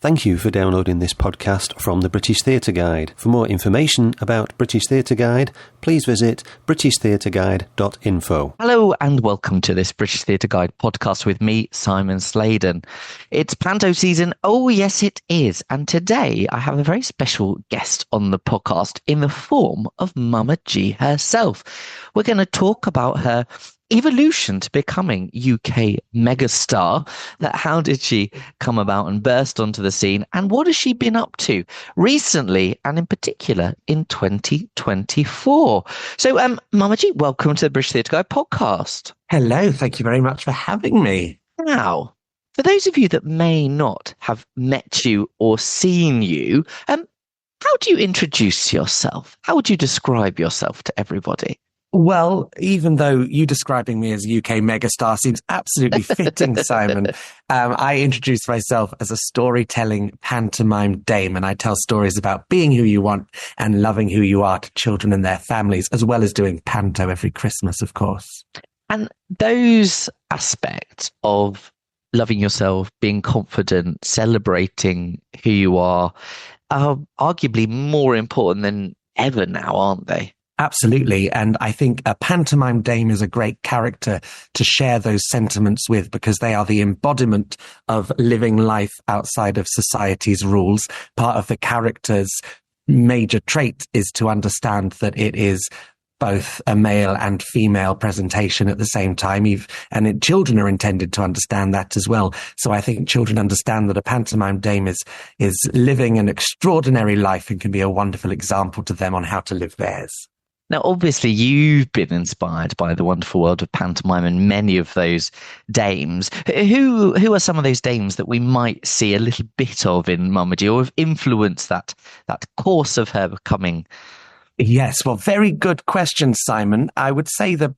Thank you for downloading this podcast from the British Theatre Guide. For more information about British Theatre Guide, please visit britishtheatreguide.info. Hello and welcome to this British Theatre Guide podcast with me, Simon Sladen. It's panto season. Oh, yes, it is. And today I have a very special guest on the podcast in the form of Mama G herself. We're going to talk about her evolution to becoming UK megastar. How did she come about and burst onto the scene, and what has she been up to recently, and in particular in 2024? So, Mama G, welcome to the British Theatre Guide podcast. Hello, thank you very much for having me. Now, for those of you that may not have met you or seen you, how do you introduce yourself? How would you describe yourself to everybody? Well, even though you describing me as a UK megastar seems absolutely fitting, Simon, I introduce myself as a storytelling pantomime dame, and I tell stories about being who you want and loving who you are to children and their families, as well as doing panto every Christmas, of course. And those aspects of loving yourself, being confident, celebrating who you are arguably more important than ever now, aren't they? Absolutely. And I think a pantomime dame is a great character to share those sentiments with, because they are the embodiment of living life outside of society's rules. Part of the character's major trait is to understand that it is both a male and female presentation at the same time. And children are intended to understand that as well. So I think children understand that a pantomime dame is living an extraordinary life and can be a wonderful example to them on how to live theirs. Now, obviously, you've been inspired by the wonderful world of pantomime and many of those dames. Who are some of those dames that we might see a little bit of in Mama G, or have influenced that course of her becoming? Yes, well, very good question, Simon. I would say the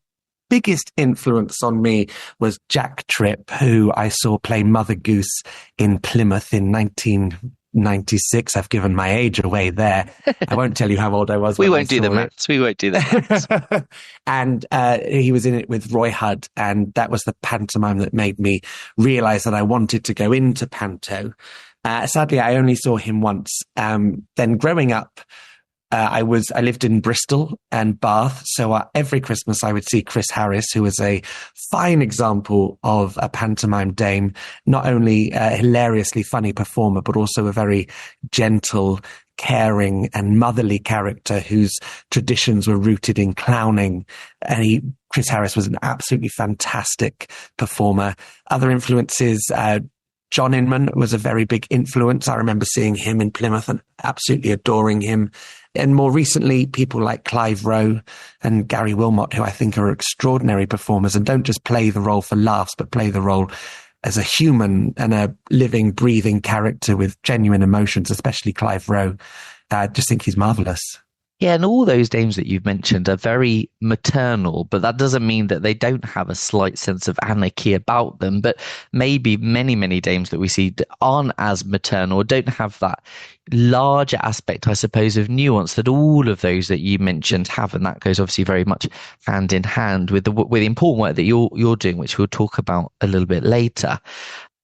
biggest influence on me was Jack Tripp, who I saw play Mother Goose in Plymouth in 1996. I've given my age away there. I won't tell you how old I was. We won't do the maths. We won't do that. And he was in it with Roy Hudd, and that was the pantomime that made me realize that I wanted to go into panto. Sadly, I only saw him once. Then growing up, I lived in Bristol and Bath, so every Christmas I would see Chris Harris, who was a fine example of a pantomime dame, not only a hilariously funny performer, but also a very gentle, caring and motherly character whose traditions were rooted in clowning. And Chris Harris was an absolutely fantastic performer. Other influences, John Inman was a very big influence. I remember seeing him in Plymouth and absolutely adoring him. And more recently, people like Clive Rowe and Gary Wilmot, who I think are extraordinary performers and don't just play the role for laughs, but play the role as a human and a living, breathing character with genuine emotions, especially Clive Rowe. I just think he's marvellous. Yeah, and all those dames that you've mentioned are very maternal, but that doesn't mean that they don't have a slight sense of anarchy about them. But maybe many, many dames that we see aren't as maternal, or don't have that larger aspect, I suppose, of nuance that all of those that you mentioned have. And that goes obviously very much hand in hand with the important work that you're doing, which we'll talk about a little bit later.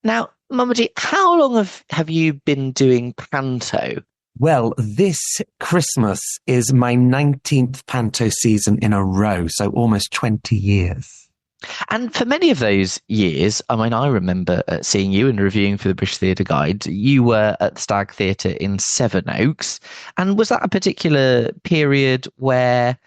Now, Mama G, how long have you been doing panto? Well, this Christmas is my 19th panto season in a row, so almost 20 years. And for many of those years, I mean, I remember seeing you and reviewing for the British Theatre Guide. You were at the Stag Theatre in Sevenoaks. And was that a particular period where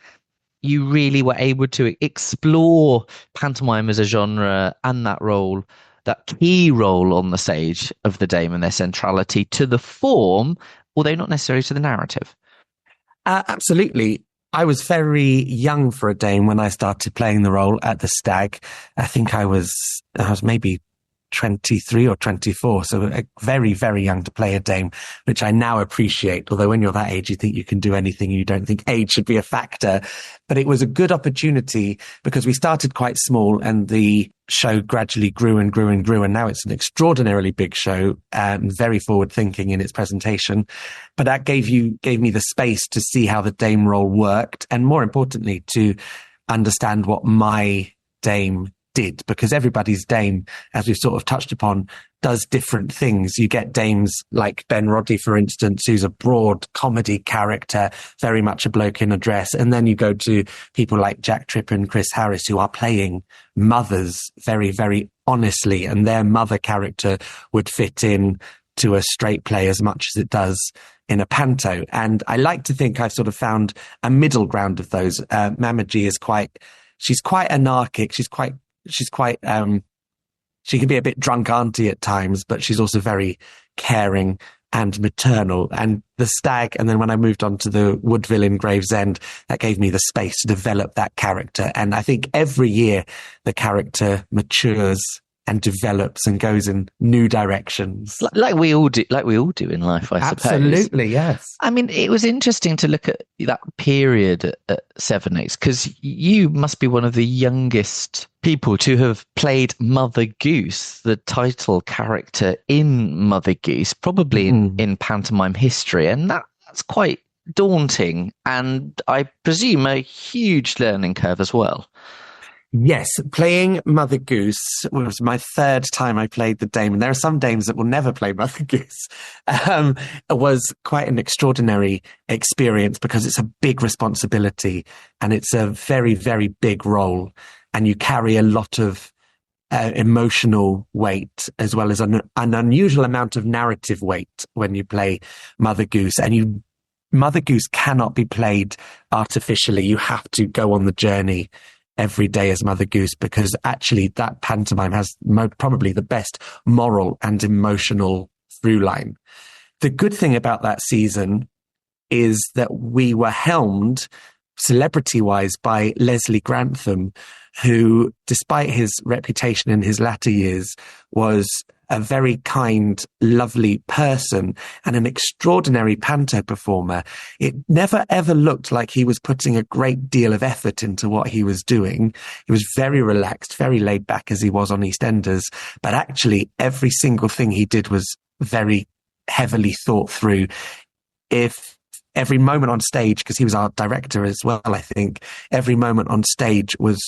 you really were able to explore pantomime as a genre and that role, that key role on the stage of the dame and their centrality to the form, although not necessarily to the narrative? Absolutely. I was very young for a dame when I started playing the role at the Stag. I think I was maybe 23 or 24, so very, very young to play a dame, which I now appreciate. Although when you're that age, you think you can do anything. You don't think age should be a factor. But it was a good opportunity because we started quite small and the show gradually grew and grew and grew. And now it's an extraordinarily big show and very forward thinking in its presentation. But that gave me the space to see how the dame role worked. And more importantly, to understand what my dame did, because everybody's dame, as we've sort of touched upon, does different things. You get dames like Ben Roddy, for instance, who's a broad comedy character, very much a bloke in a dress. And then you go to people like Jack Tripp and Chris Harris, who are playing mothers very, very honestly. And their mother character would fit in to a straight play as much as it does in a panto. And I like to think I've sort of found a middle ground of those. Mama G is she's quite anarchic. She can be a bit drunk auntie at times, but she's also very caring and maternal. And the stag, and then when I moved on to the Woodville in Gravesend, that gave me the space to develop that character. And I think every year the character matures and develops and goes in new directions. Like we all do in life, I suppose. Absolutely, yes. I mean, it was interesting to look at that period at Seven Oaks, because you must be one of the youngest people to have played Mother Goose, the title character in Mother Goose, probably in pantomime history. And that's quite daunting, and I presume a huge learning curve as well. Yes, playing Mother Goose was my third time I played the dame, and there are some dames that will never play Mother Goose. It was quite an extraordinary experience because it's a big responsibility and it's a very, very big role, and you carry a lot of emotional weight as well as an unusual amount of narrative weight when you play Mother Goose. And Mother Goose cannot be played artificially. You have to go on the journey every day as Mother Goose, because actually that pantomime has probably the best moral and emotional through line. The good thing about that season is that we were helmed celebrity-wise by Leslie Grantham, who, despite his reputation in his latter years, was a very kind, lovely person and an extraordinary panto performer. It never ever looked like he was putting a great deal of effort into what he was doing. He was very relaxed, very laid back, as he was on EastEnders, but actually every single thing he did was very heavily thought through. If every moment on stage, because he was our director as well, I think, every moment on stage was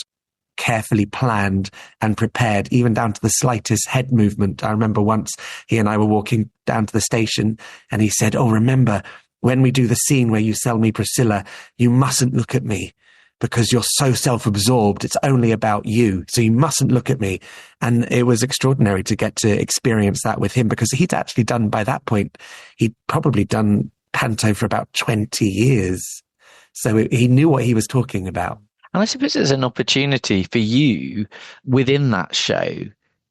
carefully planned and prepared, even down to the slightest head movement. I remember once he and I were walking down to the station and he said, "Oh, remember, when we do the scene where you sell me Priscilla, you mustn't look at me because you're so self-absorbed. It's only about you. So you mustn't look at me." And it was extraordinary to get to experience that with him, because he'd actually done, by that point, he'd probably done panto for about 20 years. So he knew what he was talking about. And I suppose there's an opportunity for you within that show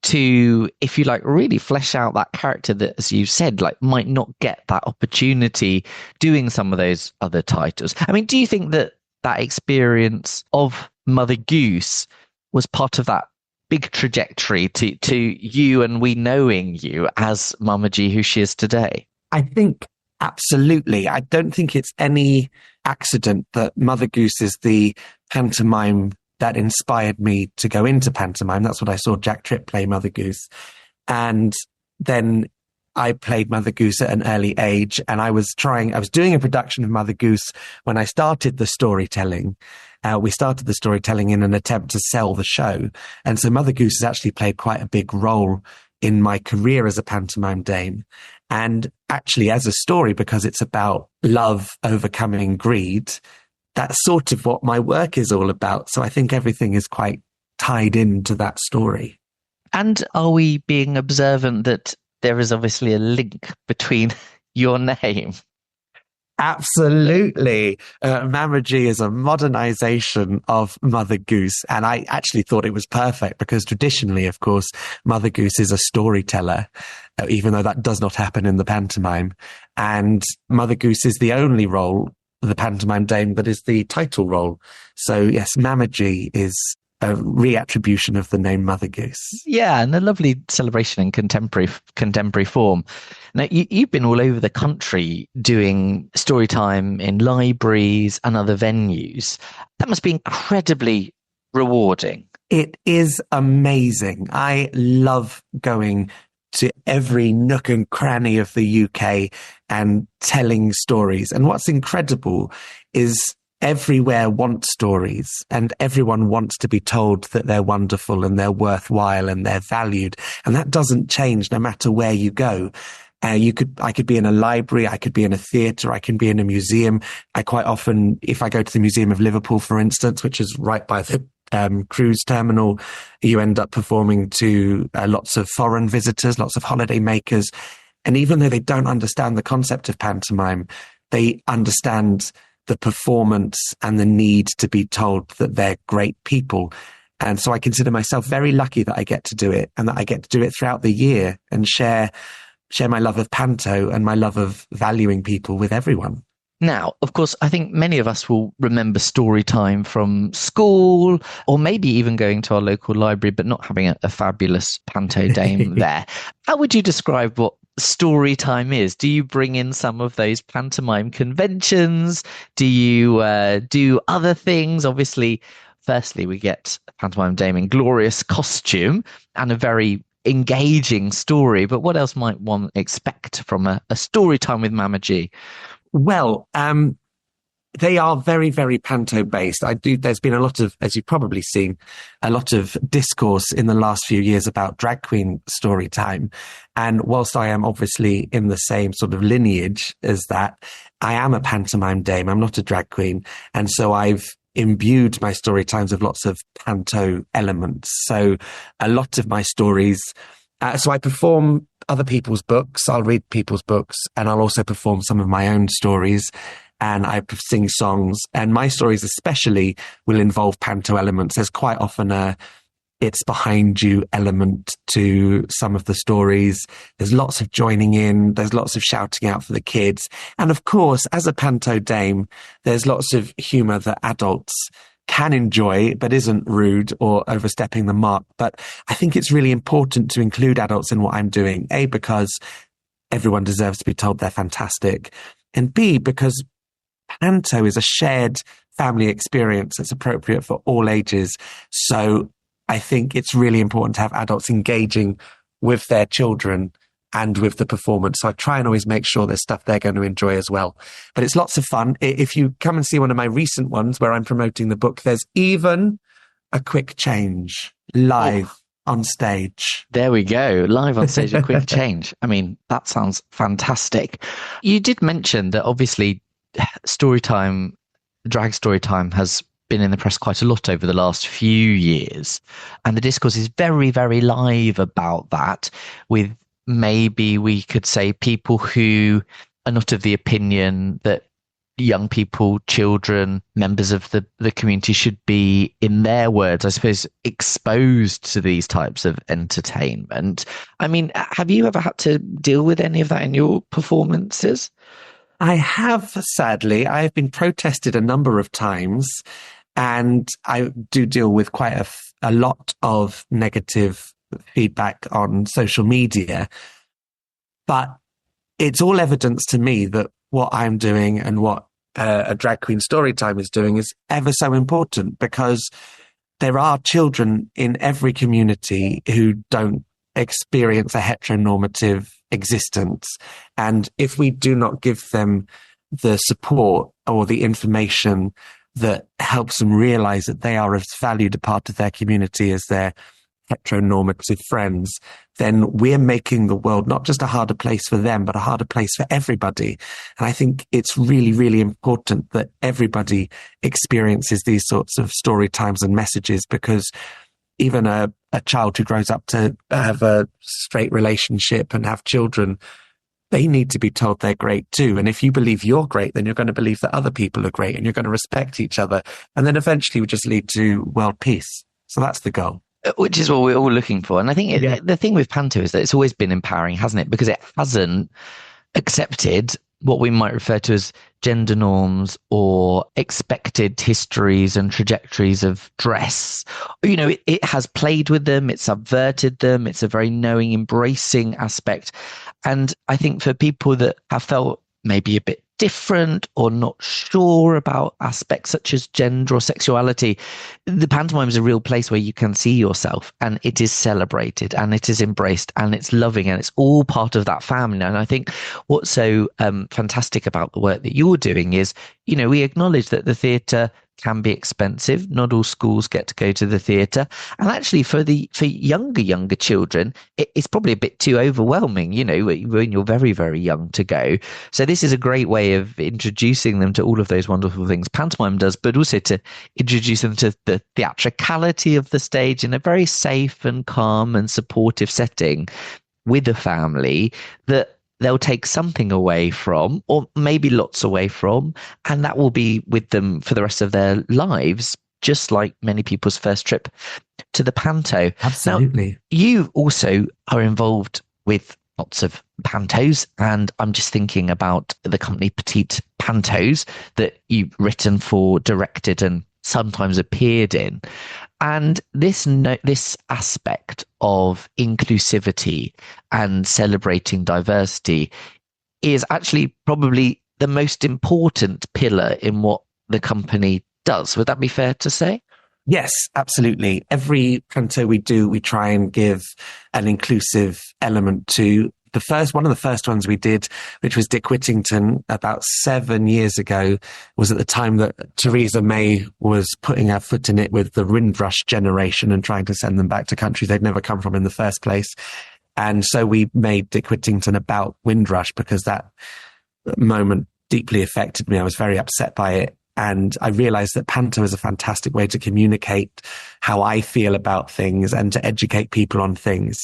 to, if you like, really flesh out that character that, as you said, like might not get that opportunity doing some of those other titles. I mean, do you think that experience of Mother Goose was part of that big trajectory to you and we knowing you as Mama G, who she is today? I think absolutely. I don't think it's any accident that Mother Goose is the pantomime that inspired me to go into pantomime. That's what I saw Jack Tripp play Mother Goose. And then I played Mother Goose at an early age, and I was doing a production of Mother Goose when I started the storytelling. We started the storytelling in an attempt to sell the show. And so Mother Goose has actually played quite a big role in my career as a pantomime dame. And actually as a story, because it's about love overcoming greed, that's sort of what my work is all about. So I think everything is quite tied into that story. And are we being observant that there is obviously a link between your name? Absolutely. Mama G is a modernization of Mother Goose. And I actually thought it was perfect because traditionally, of course, Mother Goose is a storyteller, even though that does not happen in the pantomime. And Mother Goose is the only role, the pantomime dame, that is the title role. So yes, Mama G is a reattribution of the name Mother Goose. Yeah, and a lovely celebration in contemporary form. Now, you've been all over the country doing story time in libraries and other venues. That must be incredibly rewarding. It is amazing. I love going to every nook and cranny of the UK and telling stories. And what's incredible is everywhere wants stories, and everyone wants to be told that they're wonderful and they're worthwhile and they're valued. And that doesn't change no matter where you go. I could be in a library, I could be in a theatre, I can be in a museum. I quite often, if I go to the Museum of Liverpool, for instance, which is right by the cruise terminal, you end up performing to lots of foreign visitors, lots of holiday makers. And even though they don't understand the concept of pantomime, they understand the performance and the need to be told that they're great people. And so I consider myself very lucky that I get to do it, and that I get to do it throughout the year and share my love of panto and my love of valuing people with everyone. Now, of course, I think many of us will remember story time from school, or maybe even going to our local library, but not having a fabulous panto dame there. How would you describe what story time is? Do you bring in some of those pantomime conventions? Do you do other things? Obviously, firstly, we get pantomime dame in glorious costume and a very engaging story, but what else might one expect from a story time with Mama G? Well, they are very, very panto based. There's been a lot of, as you've probably seen, a lot of discourse in the last few years about drag queen story time. And whilst I am obviously in the same sort of lineage as that, I am a pantomime dame. I'm not a drag queen. And so I've imbued my story times with lots of panto elements. So a lot of my stories, so I perform other people's books, I'll read people's books, and I'll also perform some of my own stories, and I sing songs. And my stories especially will involve panto elements. There's quite often it's behind you element to some of the stories. There's lots of joining in. There's lots of shouting out for the kids. And of course, as a panto dame, there's lots of humour that adults can enjoy, but isn't rude or overstepping the mark. But I think it's really important to include adults in what I'm doing. A, because everyone deserves to be told they're fantastic. And B, because panto is a shared family experience that's appropriate for all ages. So I think it's really important to have adults engaging with their children and with the performance. So I try and always make sure there's stuff they're going to enjoy as well. But it's lots of fun. If you come and see one of my recent ones where I'm promoting the book, there's even a quick change live on stage. There we go. Live on stage, a quick change. I mean, that sounds fantastic. You did mention that obviously storytime, drag storytime has been in the press quite a lot over the last few years. And the discourse is very, very live about that, with maybe we could say people who are not of the opinion that young people, children, members of the community should be, in their words, I suppose, exposed to these types of entertainment. I mean, have you ever had to deal with any of that in your performances? I have, sadly. I have been protested a number of times, and I do deal with quite a lot of negative feedback on social media. But it's all evidence to me that what I'm doing and what a drag queen story time is doing is ever so important, because there are children in every community who don't experience a heteronormative existence. And if we do not give them the support or the information that helps them realize that they are as valued a part of their community as their heteronormative friends, then we're making the world not just a harder place for them, but a harder place for everybody. And I think it's really, really important that everybody experiences these sorts of story times and messages, because even a child who grows up to have a straight relationship and have children, they need to be told they're great too. And if you believe you're great, then you're going to believe that other people are great, and you're going to respect each other. And then eventually we just lead to world peace. So that's the goal. Which is what we're all looking for. And I think the thing with panto is that it's always been empowering, hasn't it? Because it hasn't accepted what we might refer to as gender norms or expected histories and trajectories of dress. You know, it has played with them, it's subverted them, it's a very knowing, embracing aspect. And I think for people that have felt maybe a bit different or not sure about aspects such as gender or sexuality, the pantomime is a real place where you can see yourself, and it is celebrated and it is embraced and it's loving and it's all part of that family. And I think what's so fantastic about the work that you're doing is, we acknowledge that the theatre can be expensive. Not all schools get to go to the theatre. And actually for younger children, it's probably a bit too overwhelming, when you're very, very young to go. So this is a great way of introducing them to all of those wonderful things pantomime does, but also to introduce them to the theatricality of the stage in a very safe and calm and supportive setting with a family that they'll take something away from, or maybe lots away from, and that will be with them for the rest of their lives, just like many people's first trip to the panto. Absolutely. Now, you also are involved with lots of pantos, and I'm just thinking about the company Petite Pantos that you've written for, directed, and sometimes appeared in. And this aspect of inclusivity and celebrating diversity is actually probably the most important pillar in what the company does. Would that be fair to say? Yes, absolutely. Every panto we do, we try and give an inclusive element to. One of the first ones we did, which was Dick Whittington about 7 years ago, was at the time that Theresa May was putting her foot in it with the Windrush generation and trying to send them back to countries they'd never come from in the first place. And so we made Dick Whittington about Windrush because that moment deeply affected me. I was very upset by it. And I realized that panto is a fantastic way to communicate how I feel about things and to educate people on things.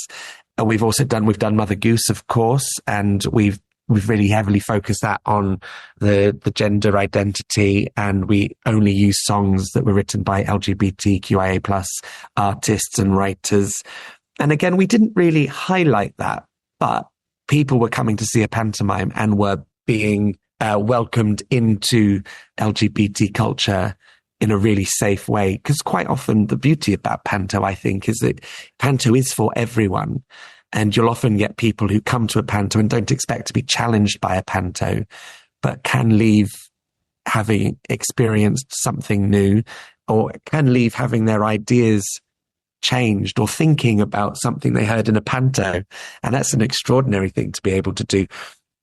And we've done Mother Goose, of course, and we've really heavily focused that on the gender identity, and we only use songs that were written by LGBTQIA+ artists and writers. And again, we didn't really highlight that, but people were coming to see a pantomime and were being welcomed into LGBT culture in a really safe way. Because quite often the beauty about panto, I think, is that panto is for everyone. And you'll often get people who come to a panto and don't expect to be challenged by a panto, but can leave having experienced something new, or can leave having their ideas changed or thinking about something they heard in a panto. And that's an extraordinary thing to be able to do.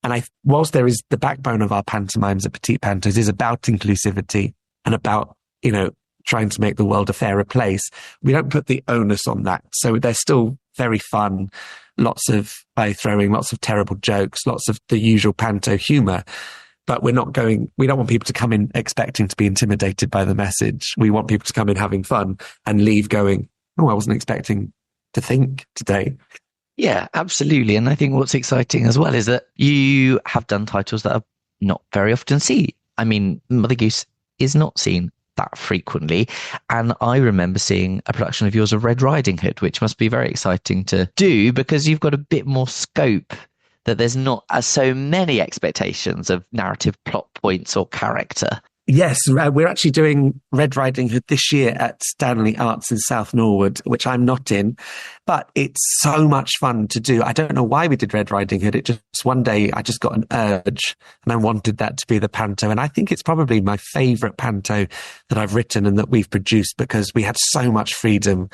And whilst there is the backbone of our pantomimes at Petite Pantos is about inclusivity and about, trying to make the world a fairer place, we don't put the onus on that. So they're still very fun, lots of eye-throwing, lots of terrible jokes, lots of the usual panto humour. But we don't want people to come in expecting to be intimidated by the message. We want people to come in having fun and leave going, oh, I wasn't expecting to think today. Yeah, absolutely. And I think what's exciting as well is that you have done titles that are not very often seen. I mean, Mother Goose is not seen that frequently. And I remember seeing a production of yours of Red Riding Hood, which must be very exciting to do because you've got a bit more scope, that there's not so many expectations of narrative plot points or character. Yes, we're actually doing Red Riding Hood this year at Stanley Arts in South Norwood, which I'm not in, but it's so much fun to do. I don't know why we did Red Riding Hood. It just one day I just got an urge and I wanted that to be the panto. And I think it's probably my favourite panto that I've written and that we've produced because we had so much freedom.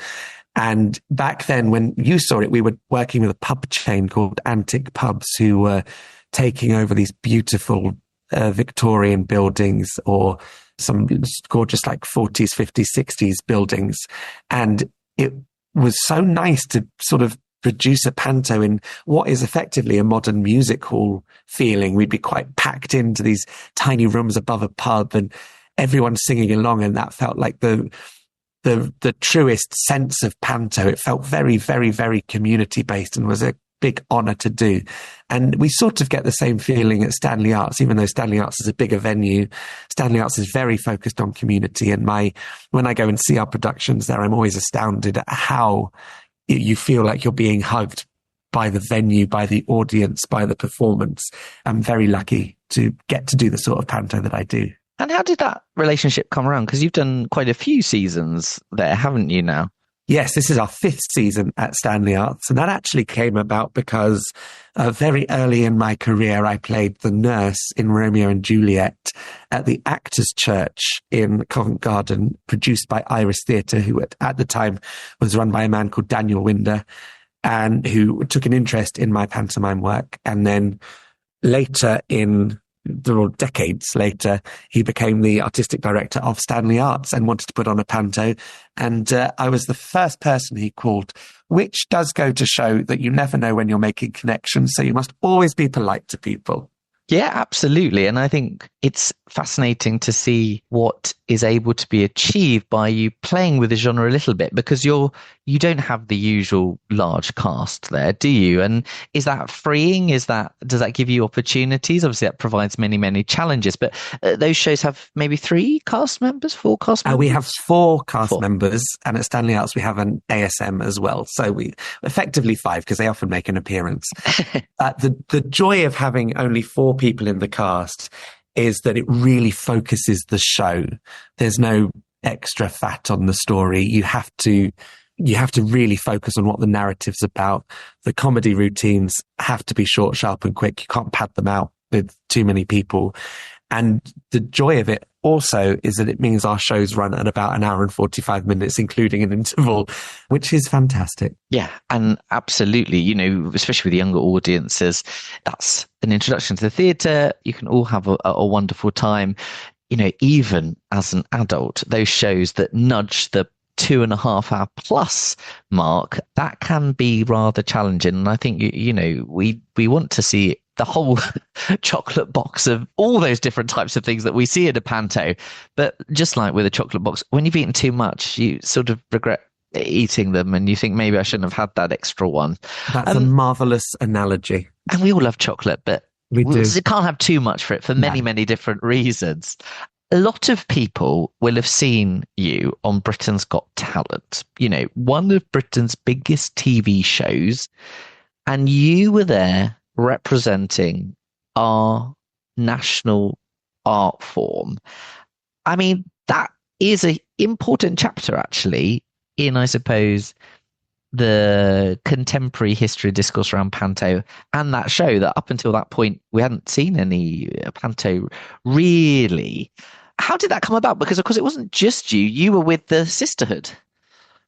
And back then when you saw it, we were working with a pub chain called Antic Pubs who were taking over these beautiful Victorian buildings or some gorgeous like 40s, 50s, 60s buildings. And it was so nice to sort of produce a panto in what is effectively a modern music hall feeling. We'd be quite packed into these tiny rooms above a pub and everyone singing along. And that felt like the truest sense of panto. It felt very, very, very community based and was a big honour to do. And we sort of get the same feeling at Stanley Arts, even though Stanley Arts is a bigger venue. Stanley Arts is very focused on community. And when I go and see our productions there, I'm always astounded at how you feel like you're being hugged by the venue, by the audience, by the performance. I'm very lucky to get to do the sort of panto that I do. And how did that relationship come around? Because you've done quite a few seasons there, haven't you now? Yes, this is our 5th season at Stanley Arts, and that actually came about because very early in my career, I played the nurse in Romeo and Juliet at the Actors' Church in Covent Garden, produced by Iris Theatre, who at the time was run by a man called Daniel Winder, and who took an interest in my pantomime work. And then later decades later, he became the artistic director of Stanley Arts and wanted to put on a panto. And I was the first person he called, which does go to show that you never know when you're making connections. So you must always be polite to people. Yeah, absolutely. And I think it's fascinating to see what is able to be achieved by you playing with the genre a little bit, because you don't have the usual large cast there, do you? And is that freeing? Does that give you opportunities? Obviously, that provides many, many challenges. But those shows have maybe 4 cast members? We have 4 cast members, and at Stanley Arts we have an ASM as well. So we effectively 5, because they often make an appearance. The joy of having only 4 people in the cast is that it really focuses the show. There's no extra fat on the story. You have to really focus on what the narrative's about. The comedy routines have to be short, sharp and quick. You can't pad them out with too many people. And the joy of it also is that it means our shows run at about 1 hour and 45 minutes, including an interval, which is fantastic. Yeah, and absolutely, especially with younger audiences, that's an introduction to the theatre. You can all have a wonderful time. Even as an adult, those shows that nudge the 2.5 hour plus mark, that can be rather challenging. And I think, we want to see the whole chocolate box of all those different types of things that we see in a panto. But just like with a chocolate box, when you've eaten too much, you sort of regret eating them and you think, maybe I shouldn't have had that extra one. That's a marvellous analogy. And we all love chocolate, but we do. You can't have too much for it for many, many different reasons. A lot of people will have seen you on Britain's Got Talent, one of Britain's biggest TV shows, and you were there representing our national art form. I mean, that is an important chapter, actually, in, I suppose, the contemporary history discourse around panto, and that show that up until that point, we hadn't seen any panto really. How did that come about? Because, of course, it wasn't just you. You were with the Sisterhood.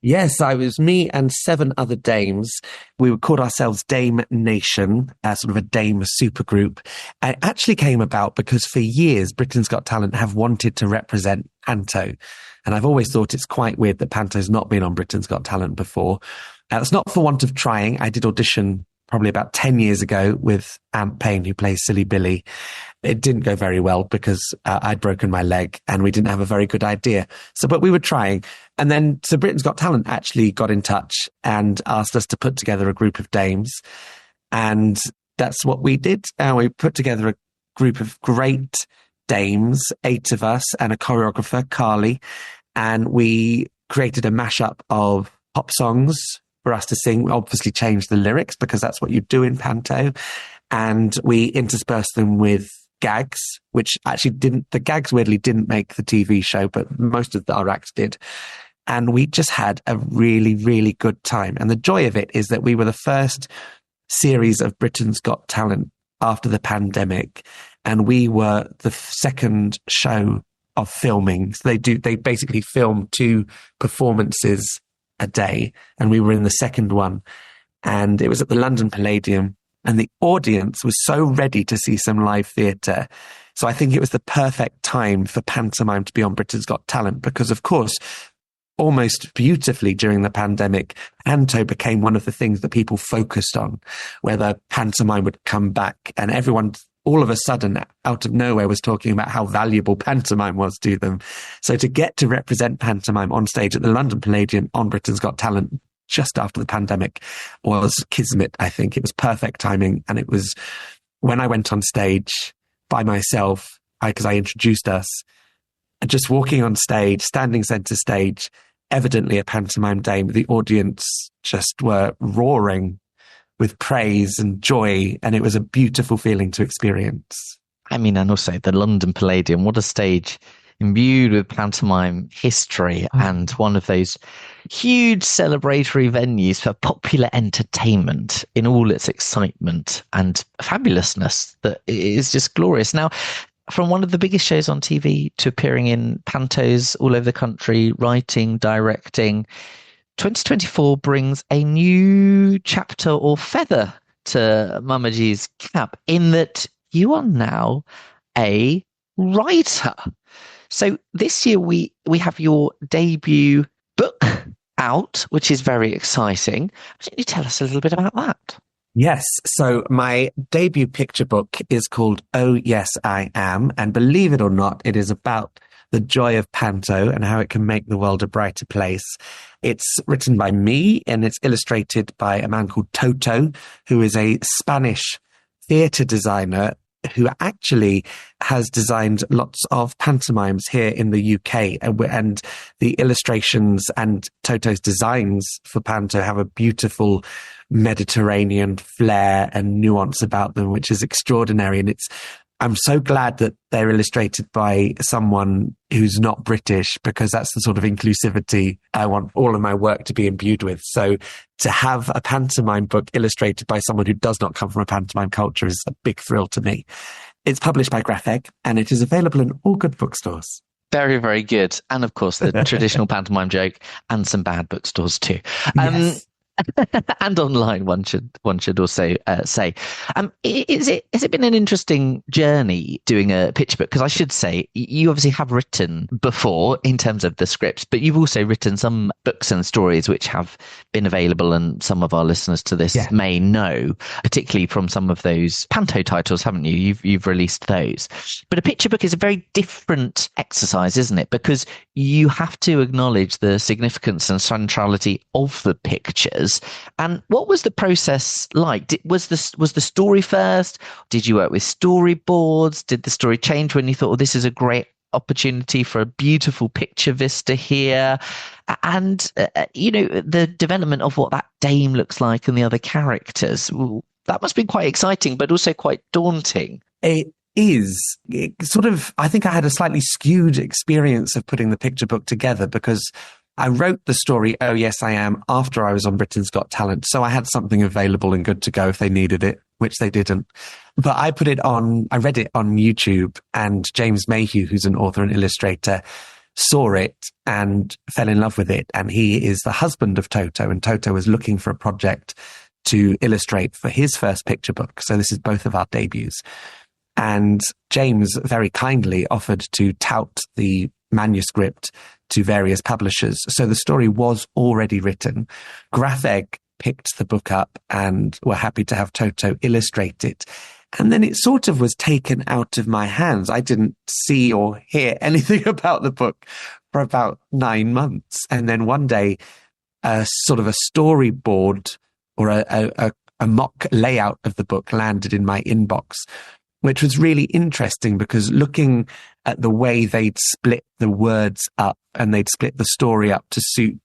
Yes, I was me and 7 other dames. We called ourselves Dame Nation, sort of a Dame supergroup. And it actually came about because for years, Britain's Got Talent have wanted to represent panto. And I've always thought it's quite weird that panto's not been on Britain's Got Talent before. It's not for want of trying. I did audition probably about 10 years ago with Aunt Payne, who plays Silly Billy. It didn't go very well because I'd broken my leg and we didn't have a very good idea. But we were trying. And then so Britain's Got Talent actually got in touch and asked us to put together a group of dames. And that's what we did. We put together a group of great dames, 8 of us, and a choreographer, Carly. And we created a mashup of pop songs for us to sing. We obviously changed the lyrics because that's what you do in panto. And we interspersed them with gags, which actually the gags weirdly didn't make the TV show, but most of our acts did. And we just had a really, really good time. And the joy of it is that we were the first series of Britain's Got Talent after the pandemic. And we were the second show of filming. So they basically film 2 performances a day. And we were in the second one. And it was at the London Palladium. And the audience was so ready to see some live theatre. So I think it was the perfect time for pantomime to be on Britain's Got Talent because, of course, almost beautifully during the pandemic, panto became one of the things that people focused on, whether pantomime would come back. And everyone, all of a sudden, out of nowhere, was talking about how valuable pantomime was to them. So to get to represent pantomime on stage at the London Palladium on Britain's Got Talent just after the pandemic was kismet, I think. It was perfect timing. And it was when I went on stage by myself, because I introduced us, just walking on stage, standing centre stage, evidently a pantomime dame, the audience just were roaring with praise and joy. And it was a beautiful feeling to experience. I mean, and also the London Palladium, what a stage imbued with pantomime history and one of those huge celebratory venues for popular entertainment in all its excitement and fabulousness that is just glorious. Now, from one of the biggest shows on TV to appearing in pantos all over the country, writing, directing, 2024 brings a new chapter or feather to Mama G's cap in that you are now a writer. So this year we have your debut book out, which is very exciting. Why don't you tell us a little bit about that? Yes. So my debut picture book is called Oh, Yes, I Am. And believe it or not, it is about the joy of panto and how it can make the world a brighter place. It's written by me and it's illustrated by a man called Toto, who is a Spanish theatre designer who actually has designed lots of pantomimes here in the UK. And the illustrations and Toto's designs for panto have a beautiful Mediterranean flair and nuance about them, which is extraordinary. And I'm so glad that they're illustrated by someone who's not British, because that's the sort of inclusivity I want all of my work to be imbued with. So to have a pantomime book illustrated by someone who does not come from a pantomime culture is a big thrill to me. It's published by Graphic and it is available in all good bookstores. Very, very good. And of course, the traditional pantomime joke and some bad bookstores too. Yes. And online, one should also say. Has it been an interesting journey doing a picture book? Because I should say, you obviously have written before in terms of the scripts, but you've also written some books and stories which have been available, and some of our listeners to this may know, particularly from some of those panto titles, haven't you? You've released those. But a picture book is a very different exercise, isn't it? Because you have to acknowledge the significance and centrality of the pictures. And what was the process like? Was the story first? Did you work with storyboards? Did the story change when you thought, this is a great opportunity for a beautiful picture vista here? And, the development of what that dame looks like and the other characters, that must be quite exciting, but also quite daunting. It I think I had a slightly skewed experience of putting the picture book together, because I wrote the story, Oh, Yes, I Am, after I was on Britain's Got Talent. So I had something available and good to go if they needed it, which they didn't. But I read it on YouTube, and James Mayhew, who's an author and illustrator, saw it and fell in love with it. And he is the husband of Toto, and Toto was looking for a project to illustrate for his first picture book. So this is both of our debuts. And James very kindly offered to tout the manuscript to various publishers. So the story was already written. Graphic picked the book up and were happy to have Toto illustrate it. And then it sort of was taken out of my hands. I didn't see or hear anything about the book for about 9 months. And then one day, a sort of a storyboard or a mock layout of the book landed in my inbox, which was really interesting, because looking at the way they'd split the words up and they'd split the story up to suit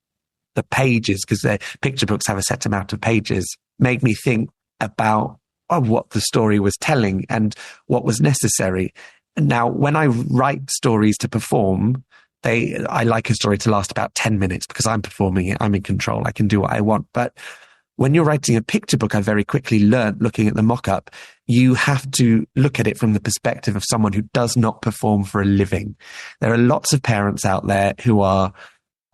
the pages, because their picture books have a set amount of pages, made me think about what the story was telling and what was necessary. Now, when I write stories to perform, I like a story to last about 10 minutes because I'm performing it. I'm in control. I can do what I want. But when you're writing a picture book, I very quickly learned, looking at the mock-up, you have to look at it from the perspective of someone who does not perform for a living. There are lots of parents out there who are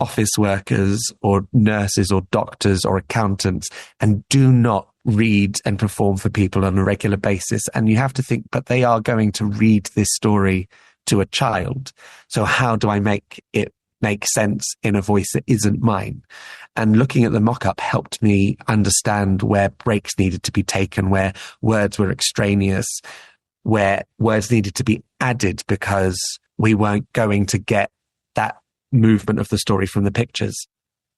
office workers or nurses or doctors or accountants and do not read and perform for people on a regular basis. And you have to think, but they are going to read this story to a child. So how do I make it make sense in a voice that isn't mine? And looking at the mock-up helped me understand where breaks needed to be taken, where words were extraneous, where words needed to be added because we weren't going to get that movement of the story from the pictures.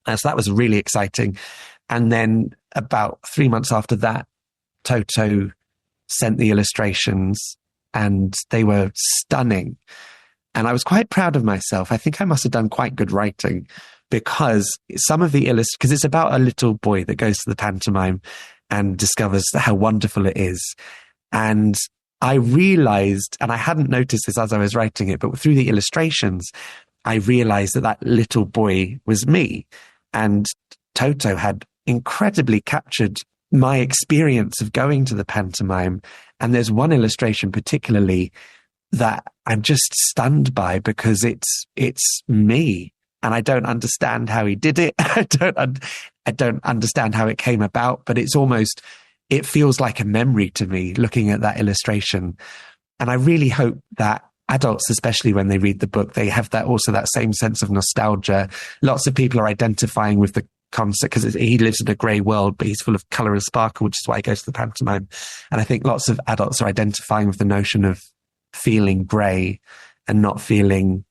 And so that was really exciting. And then about 3 months after that, Toto sent the illustrations and they were stunning. And I was quite proud of myself. I think I must have done quite good writing, because some of the because it's about a little boy that goes to the pantomime and discovers how wonderful it is. And I realized, and I hadn't noticed this as I was writing it, but through the illustrations, I realized that that little boy was me. And Toto had incredibly captured my experience of going to the pantomime. And there's one illustration particularly that I'm just stunned by, because it's me. And I don't understand how he did it. I don't understand how it came about, but it feels like a memory to me looking at that illustration. And I really hope that adults, especially when they read the book, they have that same sense of nostalgia. Lots of people are identifying with the concept because he lives in a grey world, but he's full of colour and sparkle, which is why he goes to the pantomime. And I think lots of adults are identifying with the notion of feeling grey and not feeling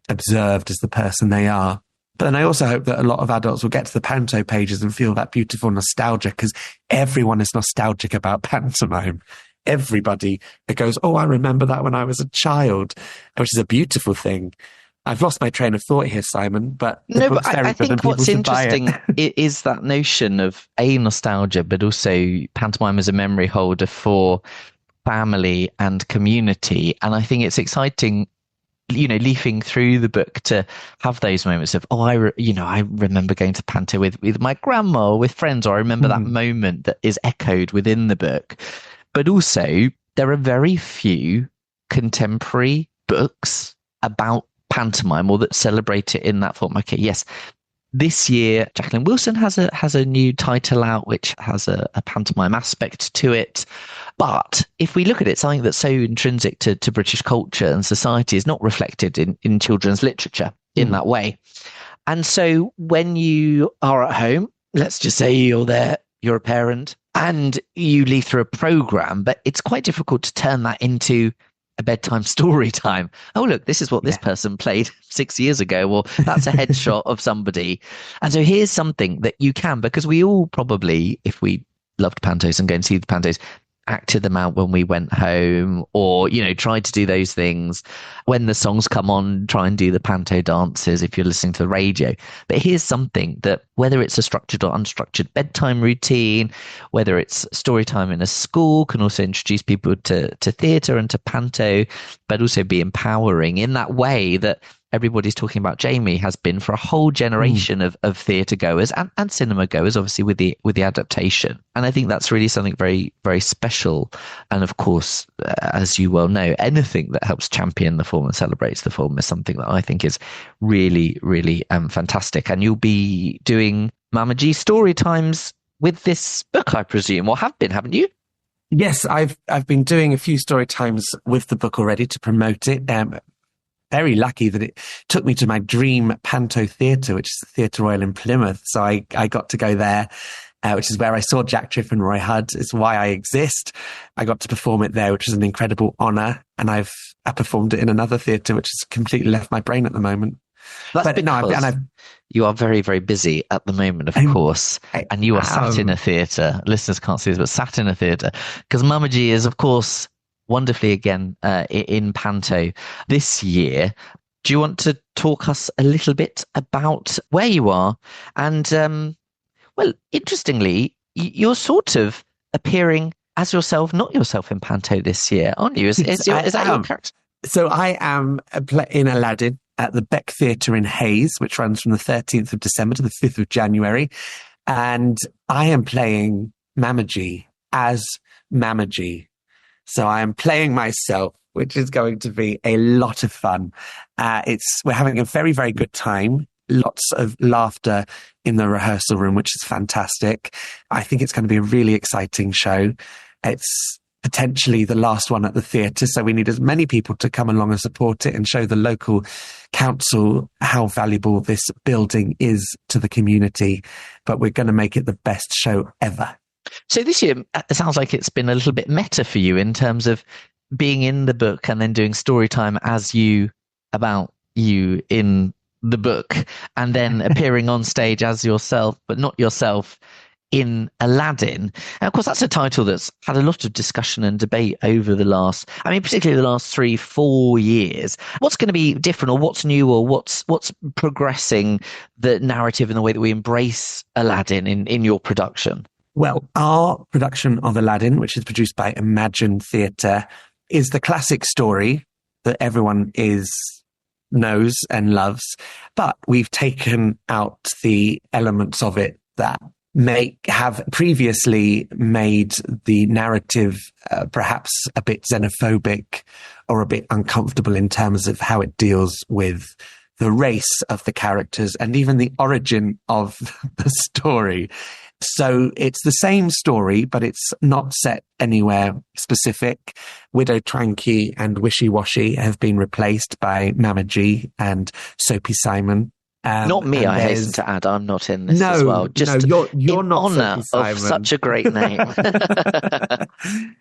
observed as the person they are. But then I also hope that a lot of adults will get to the panto pages and feel that beautiful nostalgia, because everyone is nostalgic about pantomime. Everybody that goes, oh, I remember that when I was a child, which is a beautiful thing. I've lost my train of thought here, Simon, but I think what's interesting is that notion of nostalgia, but also pantomime as a memory holder for family and community. And I think it's exciting, leafing through the book to have those moments of, I remember going to panto with my grandma or with friends, or I remember that moment that is echoed within the book. But also, there are very few contemporary books about pantomime or that celebrate it in that form. Okay, yes, this year Jacqueline Wilson has a new title out which has a pantomime aspect to it. But if we look at it, something that's so intrinsic to British culture and society is not reflected in children's literature in that way. And so when you are at home, let's just say you're a parent, and you leaf through a program, but it's quite difficult to turn that into a bedtime story time. Oh, look, this is what this person played 6 years ago. Well, that's a headshot of somebody. And so here's something that you can, because we all probably, if we loved pantos and go and see the pantos, acted them out when we went home, or tried to do those things when the songs come on, try and do the panto dances if you're listening to the radio. But here's something that, whether it's a structured or unstructured bedtime routine, whether it's story time in a school, can also introduce people to theatre and to panto, but also be empowering in that way that everybody's talking about Jamie has been for a whole generation of theatre goers and cinema goers, obviously with the adaptation. And I think that's really something very, very special. And of course, as you well know, anything that helps champion the form and celebrates the form is something that I think is really, really fantastic. And you'll be doing Mama G story times with this book, I presume, or have been, haven't you? Yes, I've been doing a few story times with the book already to promote it. Very lucky that it took me to my dream panto theatre, which is the Theatre Royal in Plymouth. So I got to go there, which is where I saw Jack Triff and Roy Hudd. It's why I exist. I got to perform it there, which is an incredible honour. And I performed it in another theatre, which has completely left my brain at the moment. You are very, very busy at the moment, of course, and you are sat in a theatre. Listeners can't see this, but sat in a theatre, because Mama G is, of course, wonderfully again in panto this year. Do you want to talk us a little bit about where you are? And well, interestingly, you're sort of appearing as yourself, not yourself, in panto this year, aren't you? Is that your character? So I am in Aladdin at the Beck Theatre in Hayes, which runs from the 13th of December to the 5th of January. And I am playing Mama G as Mama G. So I am playing myself, which is going to be a lot of fun. We're having a very, very good time. Lots of laughter in the rehearsal room, which is fantastic. I think it's going to be a really exciting show. It's potentially the last one at the theatre, so we need as many people to come along and support it and show the local council how valuable this building is to the community. But we're going to make it the best show ever. So this year, it sounds like it's been a little bit meta for you in terms of being in the book and then doing story time as you in the book, and then appearing on stage as yourself, but not yourself, in Aladdin. And of course, that's a title that's had a lot of discussion and debate over particularly the last 3-4 years. What's going to be different, or what's new, or what's progressing the narrative in the way that we embrace Aladdin in your production? Well, our production of Aladdin, which is produced by Imagine Theatre, is the classic story that everyone knows and loves, but we've taken out the elements of it that have previously made the narrative perhaps a bit xenophobic or a bit uncomfortable in terms of how it deals with the race of the characters and even the origin of the story. So it's the same story, but it's not set anywhere specific. Widow Tranky and Wishy Washy have been replaced by Mama G and Soapy Simon. Not me, I hasten to add. I'm not in this as well. Just you're in not honour of such a great name.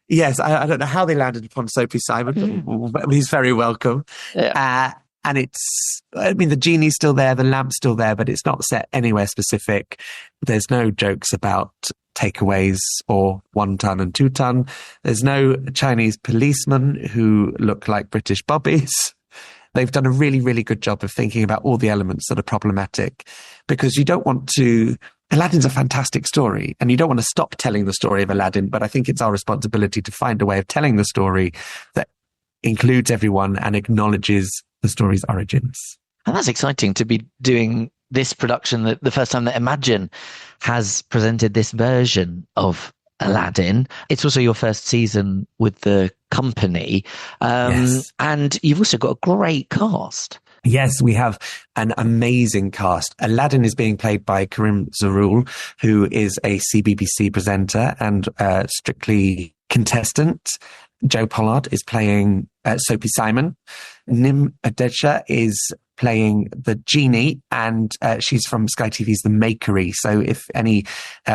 Yes, I don't know how they landed upon Soapy Simon, but he's very welcome. Yeah. And the genie's still there, the lamp's still there, but it's not set anywhere specific. There's no jokes about takeaways or 1 ton and 2 ton. There's no Chinese policemen who look like British bobbies. They've done a really, really good job of thinking about all the elements that are problematic, because you don't want to... Aladdin's a fantastic story, and you don't want to stop telling the story of Aladdin, but I think it's our responsibility to find a way of telling the story that includes everyone and acknowledges the story's origins. And that's exciting to be doing this production, the first time that Imagine has presented this version of Aladdin. It's also your first season with the company. Yes. And you've also got a great cast. Yes, we have an amazing cast. Aladdin is being played by Karim Zarul, who is a CBBC presenter and Strictly contestant. Joe Pollard is playing Soapy Simon. Nim Adesha is playing the genie, and she's from Sky TV's The Makery. So if any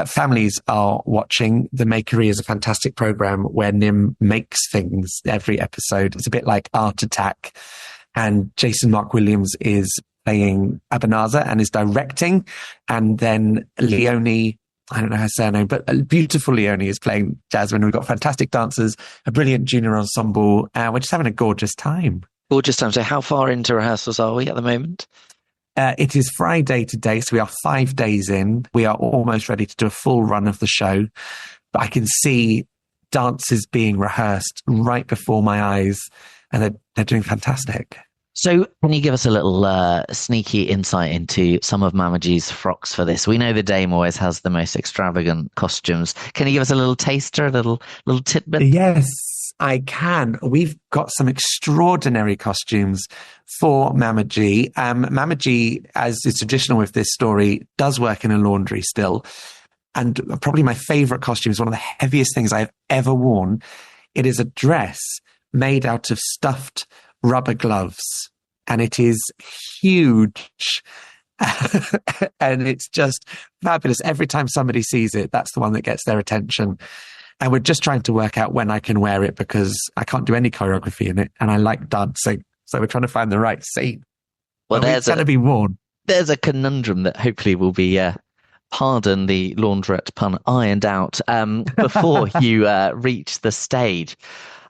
families are watching, The Makery is a fantastic program where Nim makes things every episode. It's a bit like Art Attack. And Jason Mark Williams is playing Abanazar and is directing. And then Leonie, I don't know her surname, but a beautiful Leonie is playing Jasmine. We've got fantastic dancers, a brilliant junior ensemble. We're just having a gorgeous time. Gorgeous time. So how far into rehearsals are we at the moment? It is Friday today, so we are 5 days in. We are almost ready to do a full run of the show. But I can see dances being rehearsed right before my eyes, and they're doing fantastic. So can you give us a little sneaky insight into some of Mama G's frocks for this? We know the Dame always has the most extravagant costumes. Can you give us a little taster, a little tidbit? Yes, I can. We've got some extraordinary costumes for Mama G. Mama G, as is traditional with this story, does work in a laundry still. And probably my favourite costume is one of the heaviest things I've ever worn. It is a dress made out of stuffed rubber gloves, and it is huge. And it's just fabulous. Every time somebody sees it, that's the one that gets their attention. And we're just trying to work out when I can wear it, because I can't do any choreography in it, and I like dancing. So we're trying to find the right scene. Well, it's going to be worn. There's a conundrum that hopefully will be, pardon the laundrette pun, ironed out before you reach the stage.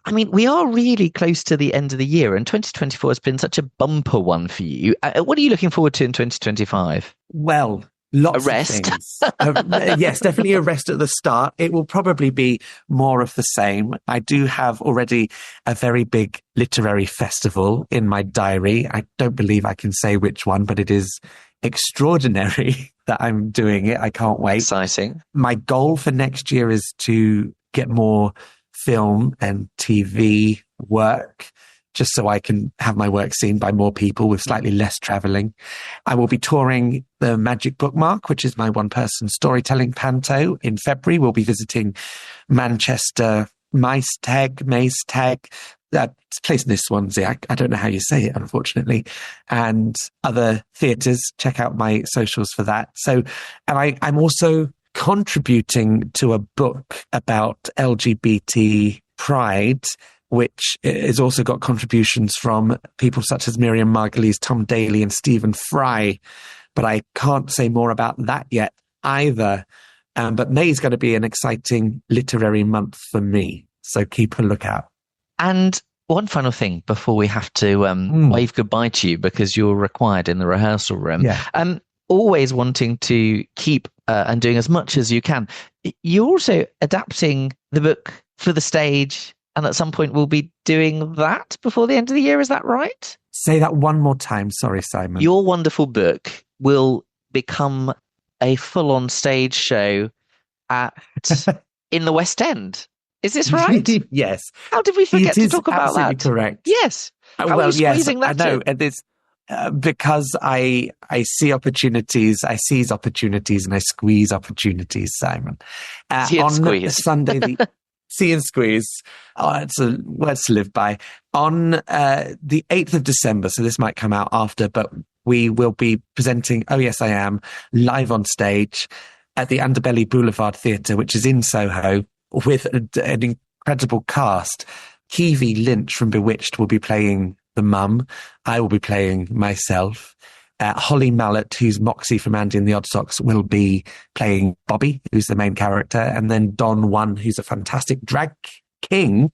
I mean, we are really close to the end of the year, and 2024 has been such a bumper one for you. What are you looking forward to in 2025? Well, lots of rest. Yes, definitely a rest at the start. It will probably be more of the same. I do have already a very big literary festival in my diary. I don't believe I can say which one, but it is extraordinary that I'm doing it. I can't wait. Exciting. My goal for next year is to get more film and TV work, just so I can have my work seen by more people with slightly less traveling. I will be touring the Magic Bookmark, which is my one-person storytelling panto. In February, we'll be visiting Manchester, Maesteg, that place near Swansea. I don't know how you say it, unfortunately, and other theatres. Check out my socials for that. So, and I'm also contributing to a book about LGBT pride, which has also got contributions from people such as Miriam Margolyes, Tom Daly and Stephen Fry. But I can't say more about that yet either. But May is going to be an exciting literary month for me. So keep a lookout. And one final thing before we have to wave goodbye to you, because you're required in the rehearsal room. Yeah. Always wanting to keep and doing as much as you can. You're also adapting the book for the stage And at some point we'll be doing that before the end of the year. Is that right? Say that one more time. Sorry, Simon. Your wonderful book will become a full-on stage show in the West End. Is this right? Yes. How did we forget to talk about that? Absolutely correct. Yes. How are you squeezing that I know. in? And it's because I see opportunities, I seize opportunities, and I squeeze opportunities, Simon. See and squeeze. Sunday, see and squeeze. It's a word to live by. On the 8th of December, so this might come out after, but we will be presenting Oh Yes, I Am live on stage at the Underbelly Boulevard Theatre, which is in Soho, with an incredible cast. Kiwi Lynch from Bewitched will be playing the mum. I will be playing myself. Holly Mallet, who's Moxie from Andy and the Odd Socks, will be playing Bobby, who's the main character. And then Don One, who's a fantastic drag king,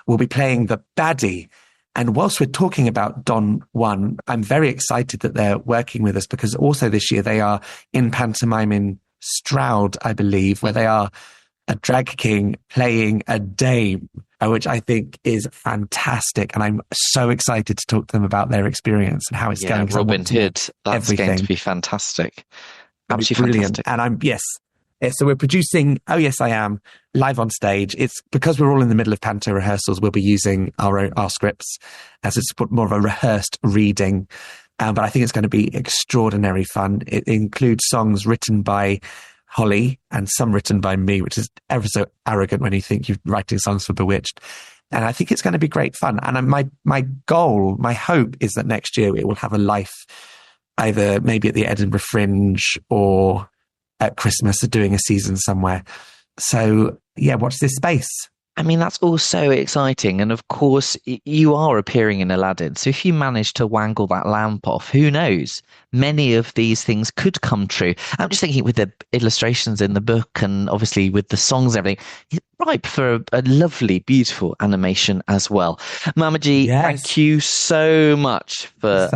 will be playing the baddie. And whilst we're talking about Don One, I'm very excited that they're working with us, because also this year they are in pantomime in Stroud, I believe, where they are a drag king playing a dame, which I think is fantastic. And I'm so excited to talk to them about their experience and how it's going. Robin Hood, that's going to be fantastic. Absolutely brilliant. Fantastic. And so we're producing Oh Yes, I Am live on stage. It's because we're all in the middle of panto rehearsals, we'll be using our scripts as it's more of a rehearsed reading. But I think it's going to be extraordinary fun. It includes songs written by Holly and some written by me, which is ever so arrogant when you think you're writing songs for Bewitched. And I think it's going to be great fun. And my goal, my hope is that next year it will have a life, either maybe at the Edinburgh Fringe or at Christmas, or doing a season somewhere. So yeah, watch this space. I mean, that's all so exciting. And of course, you are appearing in Aladdin. So if you manage to wangle that lamp off, who knows? Many of these things could come true. I'm just thinking with the illustrations in the book and obviously with the songs and everything, it's ripe for a lovely, beautiful animation as well. Mama G, Thank you so much for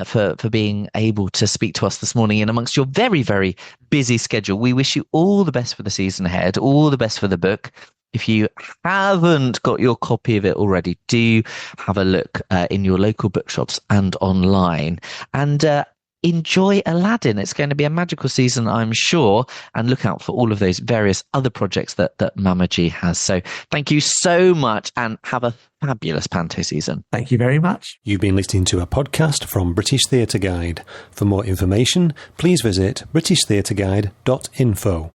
for being able to speak to us this morning in amongst your very, very busy schedule. We wish you all the best for the season ahead, all the best for the book. If you haven't got your copy of it already, do have a look in your local bookshops and online. And enjoy Aladdin. It's going to be a magical season, I'm sure. And look out for all of those various other projects that Mama G has. So thank you so much and have a fabulous panto season. Thank you very much. You've been listening to a podcast from British Theatre Guide. For more information, please visit britishtheatreguide.info.